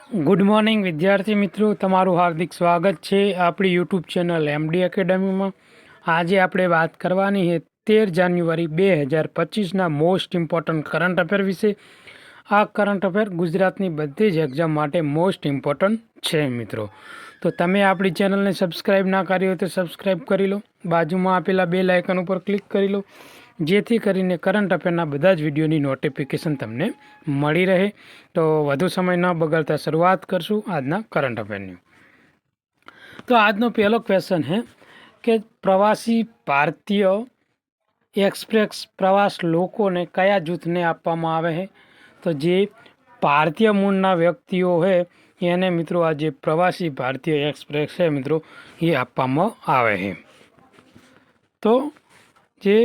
Good morning વિદ્યાર્થી મિત્રો, તમારું હાર્દિક સ્વાગત છે આપણી યુટ્યુબ ચેનલ એમડી એકેડમીમાં. આજે આપણે વાત કરવાની છે 13 જાન્યુઆરી 2025ના મોસ્ટ ઇમ્પોર્ટન્ટ કરંટ અફેર વિશે. આ કરંટ અફેર ગુજરાતની બધી જ એક્ઝામ માટે મોસ્ટ ઇમ્પોર્ટન્ટ છે મિત્રો. તો તમે આપણી ચેનલને સબસ્ક્રાઈબ ના કરી હોય તો સબસ્ક્રાઈબ કરી લો, બાજુમાં આપેલા બેલ આઇકન ઉપર ક્લિક કરી લો, જેથી કરીને કરંટ અફેરના બધા જ વિડીયોની નોટિફિકેશન તમને મળી રહે. તો વધુ સમય ન બગાડતા શરૂઆત કરશું આજના કરંટ અફેરની. તો આજનો પહેલો ક્વેશ્ચન છે કે પ્રવાસી ભારતીય એક્સપ્રેસ પ્રવાસ લોકોને કયા જૂથને આપવામાં આવે છે? તો જે ભારતીય મૂળના વ્યક્તિઓ છે એને મિત્રો આ જે પ્રવાસી ભારતીય એક્સપ્રેસ છે મિત્રો એ આપવામાં આવે છે. તો જે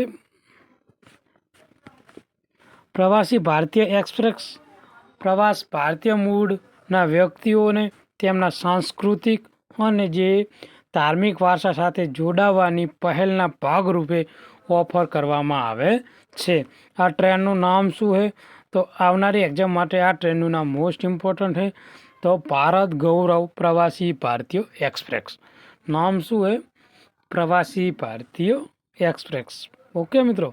પ્રવાસી ભારતીય એક્સપ્રેસ પ્રવાસ ભારતીય મૂળના વ્યક્તિઓને તેમના સાંસ્કૃતિક અને જે ધાર્મિક વારસા સાથે જોડાવાની પહેલના ભાગરૂપે ઓફર કરવામાં આવે છે. આ ટ્રેનનું નામ શું છે? તો આવનારી એક્ઝામ માટે આ ટ્રેનનું નામ મોસ્ટ ઇમ્પોર્ટન્ટ છે. તો ભારત ગૌરવ પ્રવાસી ભારતીય એક્સપ્રેસ. નામ શું છે? પ્રવાસી ભારતીય એક્સપ્રેસ. ઓકે મિત્રો,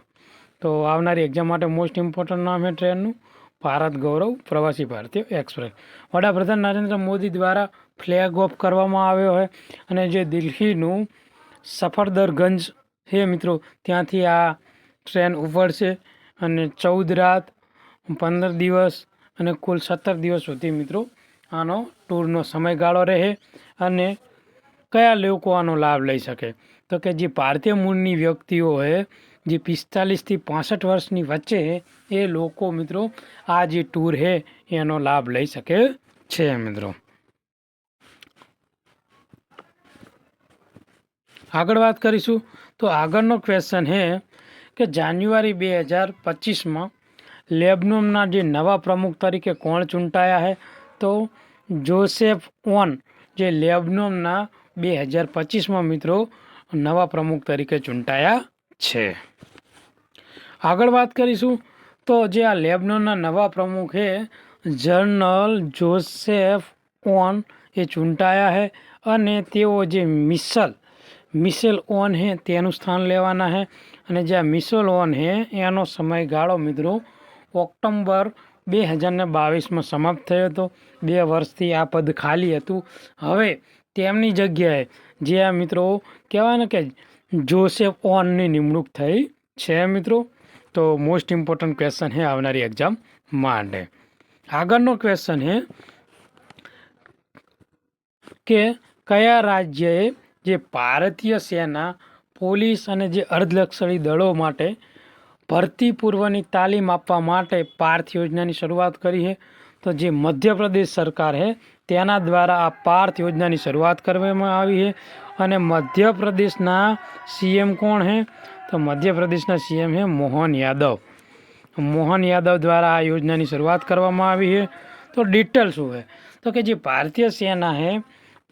તો આવનારી એક્ઝામ માટે મોસ્ટ ઇમ્પોર્ટન્ટ નામ છે ટ્રેનનું ભારત ગૌરવ પ્રવાસી ભારતીય એક્સપ્રેસ. વડાપ્રધાન નરેન્દ્ર મોદી દ્વારા ફ્લેગ ઓફ કરવામાં આવ્યો છે અને જે દિલ્હીનું સફદરગંજ છે મિત્રો ત્યાંથી આ ટ્રેન ઉપડશે અને 14 રાત 15 દિવસ અને કુલ 17 દિવસ સુધી મિત્રો આનો ટૂરનો સમયગાળો રહે. અને કયા લોકો આનો લાભ લઈ શકે? તો કે જે ભારતીય મૂળની વ્યક્તિઓ છે જે 45થી 65 વર્ષની વચ્ચે એ લોકો મિત્રો આ જે ટૂર છે એનો લાભ લઈ શકે છે મિત્રો. આગળ વાત કરીશું. તો આગળનો ક્વેશ્ચન છે કે જાન્યુઆરી 2025માં લેબનોનના જે નવા પ્રમુખ તરીકે કોણ ચૂંટાયા છે? તો જોસેફ ઓન જે લેબનોનના 2025માં મિત્રો નવા પ્રમુખ તરીકે ચૂંટાયા છે. આગળ વાત કરીશું. તો જે આ લેબનોનના નવા પ્રમુખ છે જનરલ જોસેફ ઓન એ ચૂંટાયા છે અને તેઓ જે મિશેલ ઓન છે તેનું સ્થાન લેવાના છે. અને જે આ મિશેલ ઓન છે એનો સમયગાળો મિત્રો ઓક્ટોબર 2022માં સમાપ્ત થયો હતો. 2 વર્ષથી આ પદ ખાલી હતું. હવે તેમની જગ્યાએ જે આ મિત્રો કહેવાય ને કે જોસેફ ઓનની નિમણૂક થઈ છે મિત્રો. તો મોસ્ટ ઇમ્પોર્ટન્ટ ક્વેશ્ચન છે આવનારી એક્ઝામ માટે. આગળનો ક્વેશ્ચન છે કે કયા રાજ્યએ જે ભારતીય સેના, પોલીસ અને જે અર્ધલશ્કરી દળો માટે ભરતી પૂર્વની તાલીમ આપવા માટે પાર્થ યોજનાની શરૂઆત કરી છે? તો જે મધ્યપ્રદેશ સરકાર છે તેના દ્વારા આ પાર્થ યોજનાની શરૂઆત કરવામાં આવી છે. અને મધ્યપ્રદેશના સીએમ કોણ છે? તો મધ્યપ્રદેશના સીએમ છે મોહન યાદવ. મોહન યાદવ દ્વારા આ યોજનાની શરૂઆત કરવામાં આવી છે. તો ડિટેલ શું છે? તો કે જે ભારતીય સેના છે,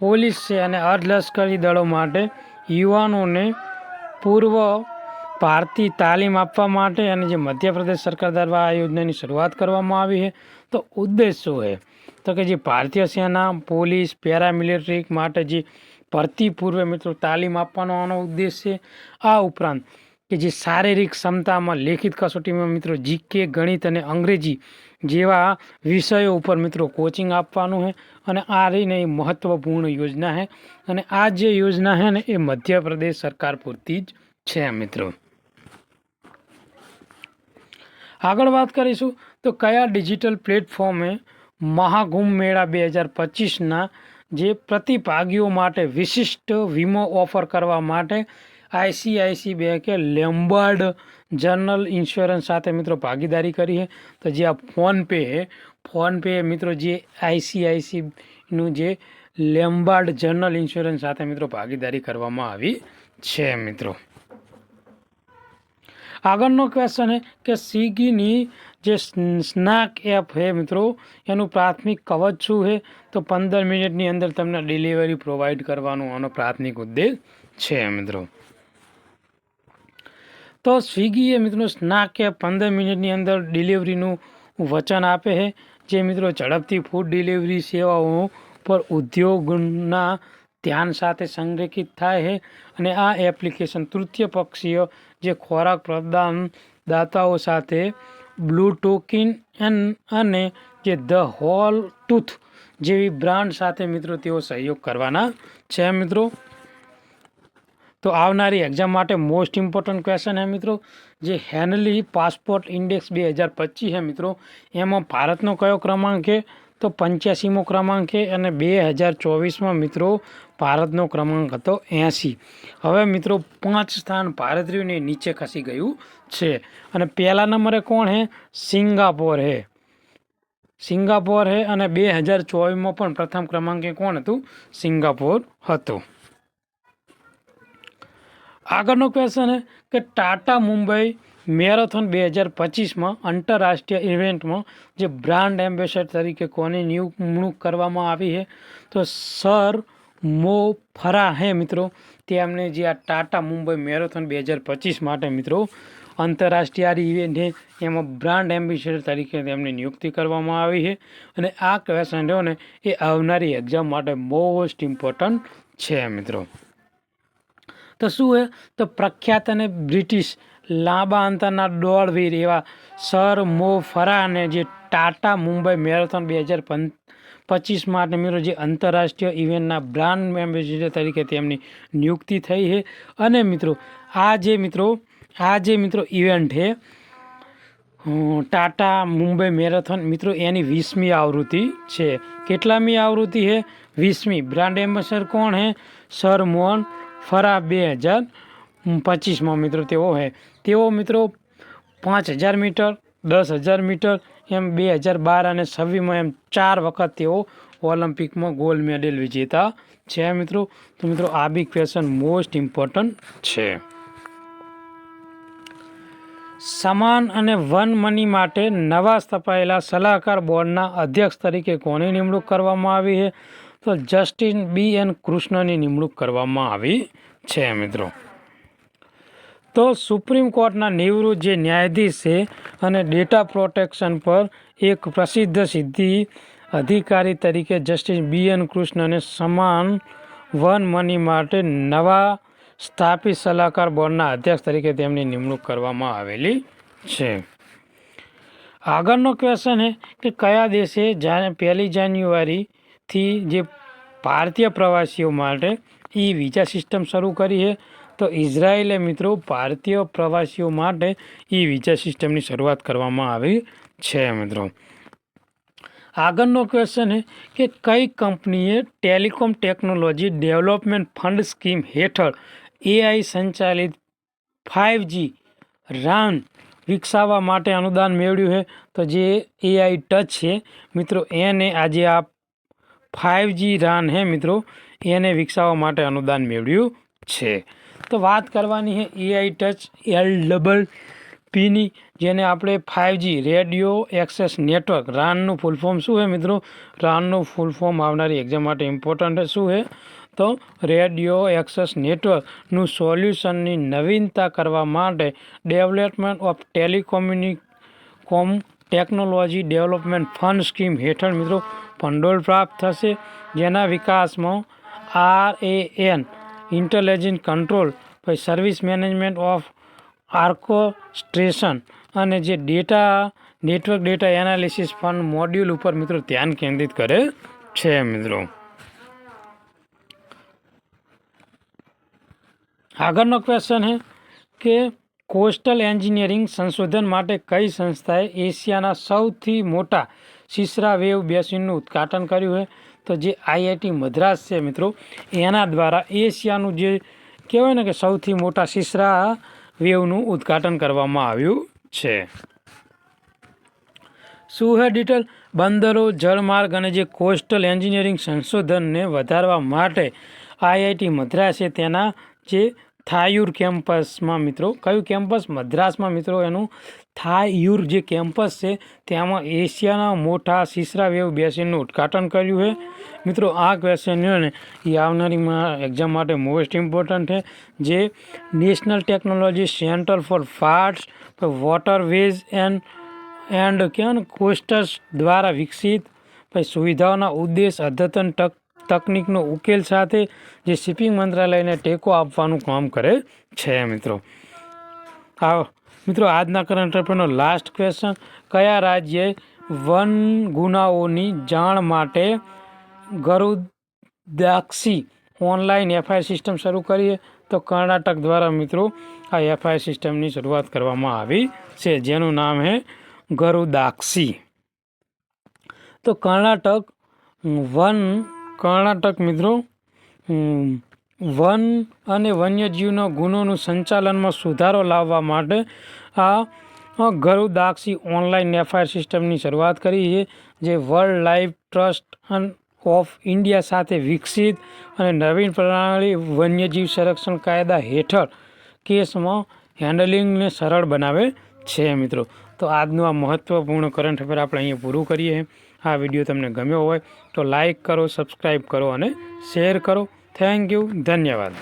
પોલીસ છે અને અર્ધલશ્કરી દળો માટે યુવાનોને પૂર્વ ભારતીય તાલીમ આપવા માટે અને જે મધ્યપ્રદેશ સરકાર દ્વારા આ યોજનાની શરૂઆત કરવામાં આવી છે. તો ઉદ્દેશ શું છે? તો કે જે ભારતીય સેના, પોલીસ, પેરામિલિટરી માટે જે ભરતી પૂર્વે મિત્રો તાલીમ આપવાનો આનો ઉદ્દેશ છે. આ ઉપરાંત કે જે શારીરિક ક્ષમતામાં લેખિત કસોટીમાં મિત્રો જીકે, ગણિત અને અંગ્રેજી જેવા વિષયો ઉપર મિત્રો કોચિંગ આપવાનું છે. અને આ રહીને એ મહત્ત્વપૂર્ણ યોજના છે. અને આ જે યોજના છે ને એ મધ્યપ્રદેશ સરકાર પૂરતી જ છે મિત્રો. આગળ વાત કરીશું. તો કયા ડિજિટલ પ્લેટફોર્મે મહાકુંભ મેળા 2025ના જે પ્રતિભાગીઓ માટે વિશિષ્ટ વીમો ઓફર કરવા માટે ICICI બેંકે લેમ્બાર્ડ જનરલ ઇન્સ્યોરન્સ સાથે મિત્રો ભાગીદારી કરી છે? તો જે આ ફોનપે મિત્રો જે ICICIનું જે લેમ્બાર્ડ જનરલ ઇન્સ્યોરન્સ સાથે મિત્રો ભાગીદારી કરવામાં આવી છે મિત્રો. આગળનો ક્વેશ્ચન છે કે સ્વિગીની જે સ્નેક એપ છે મિત્રો એનું પ્રાથમિક કવચ શું છે? તો 15 મિનિટની અંદર તમને ડિલિવરી પ્રોવાઈડ કરવાનો આનો પ્રાથમિક ઉદ્દેશ છે મિત્રો. તો સ્વિગીએ મિત્રો સ્નેક એપ 15 મિનિટની અંદર ડિલિવરીનું વચન આપે છે, જે મિત્રો ઝડપથી ફૂડ ડિલિવરી સેવાઓ પર ઉદ્યોગના ધ્યાન સાથે સંરેખિત થાય છે અને આ એપ્લિકેશન તૃતીય પક્ષીય જે ખોરાક પ્રદાનદાતાઓ સાથે બ્લૂટોકિન અને જે ધ હોલ ટૂથ જેવી બ્રાન્ડ સાથે મિત્રો તેઓ સહયોગ કરવાના છે મિત્રો. તો આવનારી એક્ઝામ માટે મોસ્ટ ઇમ્પોર્ટન્ટ ક્વેશ્ચન હે મિત્રો, જે હેનલી પાસપોર્ટ ઇન્ડેક્સ 2025 है મિત્રો, એમાં ભારતનો કયો ક્રમાંક છે? તો 85મો ક્રમાંક છે અને 2024માં મિત્રો ભારતનો ક્રમાંક હતો 80. હવે મિત્રો 5 સ્થાન ભારત રહ્યું ને નીચે ખસી ગયું છે અને પહેલા નંબરે કોણ હે? સિંગાપોર હે. સિંગાપોર હે અને 2024માં પણ પ્રથમ ક્રમાંકે કોણ હતું? સિંગાપોર હતું. આગળનો ક્વેશ્ચન છે કે ટાટા મુંબઈ મેરેથોન 2025માં આંતરરાષ્ટ્રીય ઇવેન્ટમાં જે બ્રાન્ડ એમ્બેસેડર તરીકે કોની નિમણૂક કરવામાં આવી છે? તો સર મો ફરા હે મિત્રો, તેમને જે આ ટાટા મુંબઈ મેરેથોન 2025 માટે મિત્રો આંતરરાષ્ટ્રીય ઇવેન્ટ છે એમાં બ્રાન્ડ એમ્બેસેડર તરીકે તેમની નિયુક્તિ કરવામાં આવી છે અને આ ક્વેશ્ચન રહ્યો ને એ આવનારી એક્ઝામ માટે મોસ્ટ ઇમ્પોર્ટન્ટ છે મિત્રો. તો શું છે? તો પ્રખ્યાત અને બ્રિટિશ લાંબા અંતરના દોડવીર એવા સર મો ફરાને જે ટાટા મુંબઈ મેરેથોન 2025 માટે મિત્રો જે આંતરરાષ્ટ્રીય ઇવેન્ટના બ્રાન્ડ એમ્બેસેડર તરીકે તેમની નિયુક્તિ થઈ છે અને મિત્રો આ જે મિત્રો ઇવેન્ટ છે ટાટા મુંબઈ મેરેથોન મિત્રો એની 20મી આવૃત્તિ છે. કેટલામી આવૃત્તિ છે? 20મી. બ્રાન્ડ એમ્બેસેડર કોણ છે? સર મોહન ફરા 2025માં મિત્રો તેઓ છે. તેઓ મિત્રો 5000 મીટર, 10,000 મીટર એમ 2012 અને 26માં એમ 4 વખત તેઓ ઓલિમ્પિકમાં ગોલ્ડ મેડલ વિજેતા છે મિત્રો. તો મિત્રો આ બી ક્વેશ્ચન મોસ્ટ ઇમ્પોર્ટન્ટ છે. સમાન અને વન મની માટે નવા સ્થપાયેલા સલાહકાર બોર્ડના અધ્યક્ષ તરીકે કોની નિમણૂક કરવામાં આવી છે? તો જસ્ટિન BN કૃષ્ણની નિમણૂક કરવામાં આવી છે મિત્રો. તો સુપ્રીમ કોર્ટના નિવૃત્ત જે ન્યાયાધીશ છે અને ડેટા પ્રોટેક્શન પર એક પ્રસિદ્ધ સિદ્ધિ અધિકારી તરીકે જસ્ટિસ BN કૃષ્ણને સમાન વન મની માટે નવા સ્થાપિત સલાહકાર બોર્ડના અધ્યક્ષ તરીકે તેમની નિમણૂક કરવામાં આવેલી છે. આગળનો ક્વેશ્ચન છે કે કયા દેશે 1 જાન્યુઆરીથી જે ભારતીય પ્રવાસીઓ માટે વિઝા સિસ્ટમ શરૂ કરી છે? તો ઇઝરાયલે મિત્રો ભારતીય પ્રવાસીઓ માટે વિઝા સિસ્ટમની શરૂઆત કરવામાં આવી છે મિત્રો. આગળનો ક્વેશ્ચન છે કે કઈ કંપનીએ telecom technology development fund scheme હેઠળ AI સંચાલિત 5G RAN વિકસાવવા માટે અનુદાન મેળવ્યું છે? તો જે AI ટચ છે મિત્રો એને આજે આ 5G RAN છે મિત્રો એને વિકસાવવા માટે અનુદાન મેળવ્યું છે. તો વાત કરવાની છે AI ટચ LPPની, જેને આપણે 5G રેડિયો એક્સેસ નેટવર્ક RANનું ફૂલ ફોર્મ શું છે મિત્રો? RANનું ફૂલ ફોર્મ આવનારી એક્ઝામ માટે ઇમ્પોર્ટન્ટ શું છે? તો રેડિયો એક્સેસ નેટવર્કનું સોલ્યુશનની નવીનતા કરવા માટે development of telecom technology development fund scheme હેઠળ મિત્રો ભંડોળ પ્રાપ્ત થશે, જેના વિકાસમાં RAN ઇન્ટેલિજન્ટ કંટ્રોલ, પછી સર્વિસ મેનેજમેન્ટ ઓફ ઓર્કેસ્ટ્રેશન અને જે network data analysis fund module ઉપર મિત્રો ધ્યાન કેન્દ્રિત કરે છે મિત્રો. આગળનો ક્વેશ્ચન છે કે કોસ્ટલ એન્જિનિયરિંગ સંશોધન માટે કઈ સંસ્થાએ એશિયાના સૌથી મોટા સિસરા વેવ બેસિનનું ઉદ્ઘાટન કર્યું છે? તો જે IIT મદ્રાસ છે મિત્રો એના દ્વારા એશિયાનું જે કહેવાય ને કે સૌથી મોટા સિસરા વેવનું ઉદ્ઘાટન કરવામાં આવ્યું છે. શું છે ડિટેલ? બંદરો, જળમાર્ગ અને જે કોસ્ટલ એન્જિનિયરિંગ સંશોધનને વધારવા માટે IIT મદ્રાસે તેના જે થાયુર કેમ્પસમાં મિત્રો, કયું કેમ્પસ? મદ્રાસમાં મિત્રો એનું થાયુર જે કેમ્પસ છે તેમાં એશિયાના મોટા સિસરા વેવ બેસિનનું ઉદ્ઘાટન કર્યું છે મિત્રો. આ ક્વેશ્ચન ને એ આવનારી એક્ઝામ માટે મોસ્ટ ઇમ્પોર્ટન્ટ છે. જે national technology centre for ports waterways and and coasters દ્વારા વિકસિત પછી સુવિધાઓના ઉદ્દેશ અદ્યતન તકનિકનો ઉકેલ સાથે જે શિપિંગ મંત્રાલયને ટેકો આપવાનું કામ કરે છે મિત્રો. આજના કરંટ અફેરનો લાસ્ટ ક્વેશ્ચન, કયા રાજ્યે વન ગુનાઓની જાણ માટે ગરુદાક્ષી ઓનલાઈન એફઆઈઆર સિસ્ટમ શરૂ કરી? તો કર્ણાટક દ્વારા મિત્રો આ એફઆઈઆર સિસ્ટમની શરૂઆત કરવામાં આવી છે, જેનું નામ છે ગરુદાક્ષી. તો કર્ણાટક મિત્રો વન અને વન્યજીવનો ગુનોનું સંચાલનમાં સુધારો લાવવા માટે આ ગરુદાક્ષી ઓનલાઈન એફઆઈઆર સિસ્ટમની શરૂઆત કરી છે, જે world life trust of India સાથે વિકસિત અને નવીન પ્રણાલી વન્યજીવ સંરક્ષણ કાયદા હેઠળ કેસમાં હેન્ડલિંગને સરળ બનાવે છે મિત્રો. તો આજનું આ મહત્ત્વપૂર્ણ કરંટ અફેર આપણે અહીંયા પૂરું કરીએ. આ વિડીયો તમને ગમ્યો હોય તો લાઈક કરો, સબસ્ક્રાઈબ કરો અને શેર કરો. થેન્ક યુ, ધન્યવાદ.